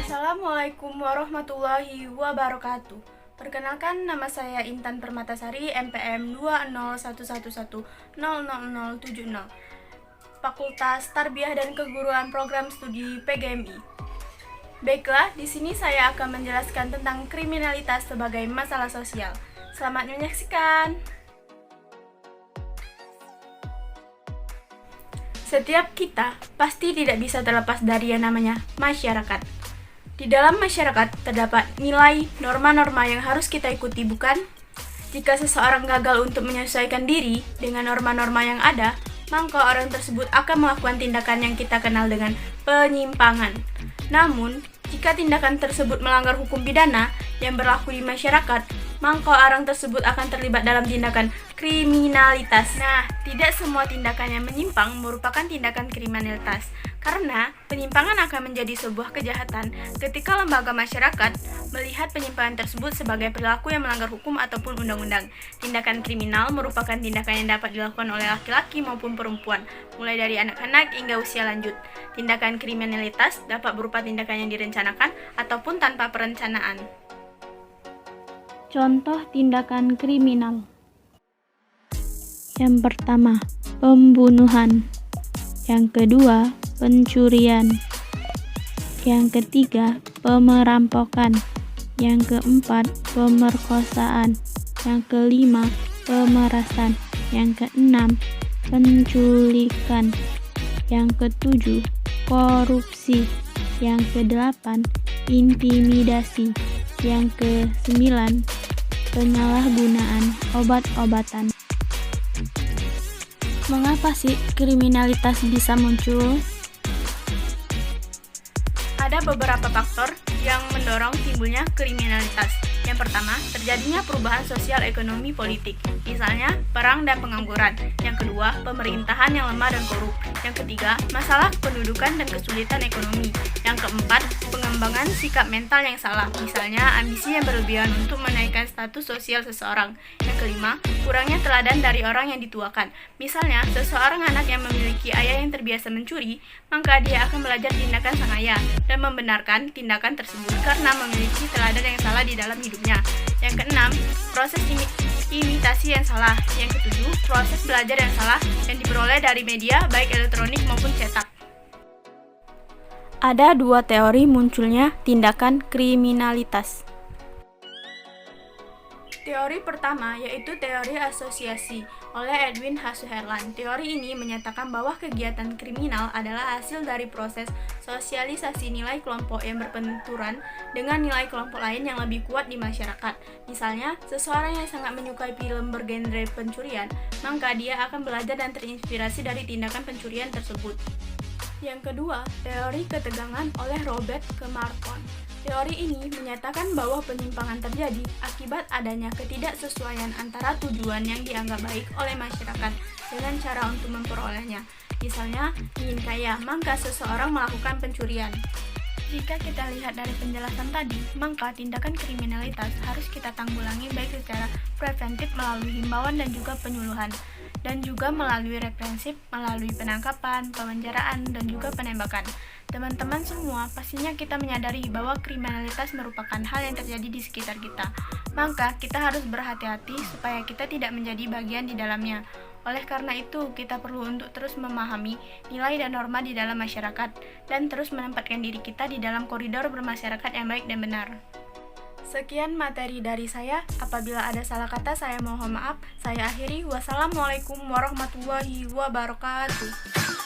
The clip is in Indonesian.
Assalamualaikum warahmatullahi wabarakatuh. Perkenalkan, nama saya Intan Permatasari, MPM 20111000070, Fakultas Tarbiyah dan Keguruan Program Studi PGMI. Baiklah, di sini saya akan menjelaskan tentang kriminalitas sebagai masalah sosial. Selamat menyaksikan. Setiap kita pasti tidak bisa terlepas dari yang namanya masyarakat. Di dalam masyarakat terdapat nilai, norma-norma yang harus kita ikuti, bukan? Jika seseorang gagal untuk menyesuaikan diri dengan norma-norma yang ada, maka orang tersebut akan melakukan tindakan yang kita kenal dengan penyimpangan. Namun, jika tindakan tersebut melanggar hukum pidana yang berlaku di masyarakat, maka orang tersebut akan terlibat dalam tindakan kriminalitas. Nah, tidak semua tindakan yang menyimpang merupakan tindakan kriminalitas, karena penyimpangan akan menjadi sebuah kejahatan ketika lembaga masyarakat melihat penyimpangan tersebut sebagai perilaku yang melanggar hukum ataupun undang-undang. Tindakan kriminal merupakan tindakan yang dapat dilakukan oleh laki-laki maupun perempuan, mulai dari anak-anak hingga usia lanjut. Tindakan kriminalitas dapat berupa tindakan yang direncanakan ataupun tanpa perencanaan. Contoh tindakan kriminal. Yang pertama, pembunuhan. Yang kedua, pencurian. Yang ketiga, pemerampokan. Yang keempat, pemerkosaan. Yang kelima, pemerasan. Yang keenam, penculikan. Yang ketujuh, korupsi. Yang kedelapan, intimidasi. Yang kesembilan, penyalahgunaan obat-obatan. Mengapa sih kriminalitas bisa muncul? Ada beberapa faktor yang mendorong timbulnya kriminalitas. Yang pertama, terjadinya perubahan sosial ekonomi politik, misalnya perang dan pengangguran. Yang kedua, pemerintahan yang lemah dan korup. Yang ketiga, masalah pendudukan dan kesulitan ekonomi. Yang keempat, pengembangan sikap mental yang salah, misalnya ambisi yang berlebihan untuk menaikkan status sosial seseorang. Yang kelima, kurangnya teladan dari orang yang dituakan. Misalnya, seseorang anak yang memiliki ayah yang terbiasa mencuri, maka dia akan belajar tindakan sang ayah dan membenarkan tindakan tersebut karena memiliki teladan yang salah di dalam hidupnya. Yang keenam, proses imitasi yang salah. Yang ketujuh, proses belajar yang salah yang diperoleh dari media baik elektronik maupun cetak. Ada dua teori munculnya tindakan kriminalitas. Teori pertama yaitu teori asosiasi oleh Edwin H. Sutherland. Teori ini menyatakan bahwa kegiatan kriminal adalah hasil dari proses sosialisasi nilai kelompok yang berbenturan dengan nilai kelompok lain yang lebih kuat di masyarakat. Misalnya, seseorang yang sangat menyukai film bergenre pencurian, maka dia akan belajar dan terinspirasi dari tindakan pencurian tersebut. Yang kedua, teori ketegangan oleh Robert Kemarcon. Teori ini menyatakan bahwa penyimpangan terjadi akibat adanya ketidaksesuaian antara tujuan yang dianggap baik oleh masyarakat dengan cara untuk memperolehnya. Misalnya, ingin kaya, maka seseorang melakukan pencurian. Jika kita lihat dari penjelasan tadi, maka tindakan kriminalitas harus kita tanggulangi baik secara preventif melalui himbauan dan juga penyuluhan, dan juga melalui represif melalui penangkapan, pemenjaraan, dan juga penembakan. Teman-teman semua, pastinya kita menyadari bahwa kriminalitas merupakan hal yang terjadi di sekitar kita. Maka, kita harus berhati-hati supaya kita tidak menjadi bagian di dalamnya. Oleh karena itu, kita perlu untuk terus memahami nilai dan norma di dalam masyarakat, dan terus menempatkan diri kita di dalam koridor bermasyarakat yang baik dan benar. Sekian materi dari saya. Apabila ada salah kata, saya mohon maaf. Saya akhiri. Wassalamualaikum warahmatullahi wabarakatuh.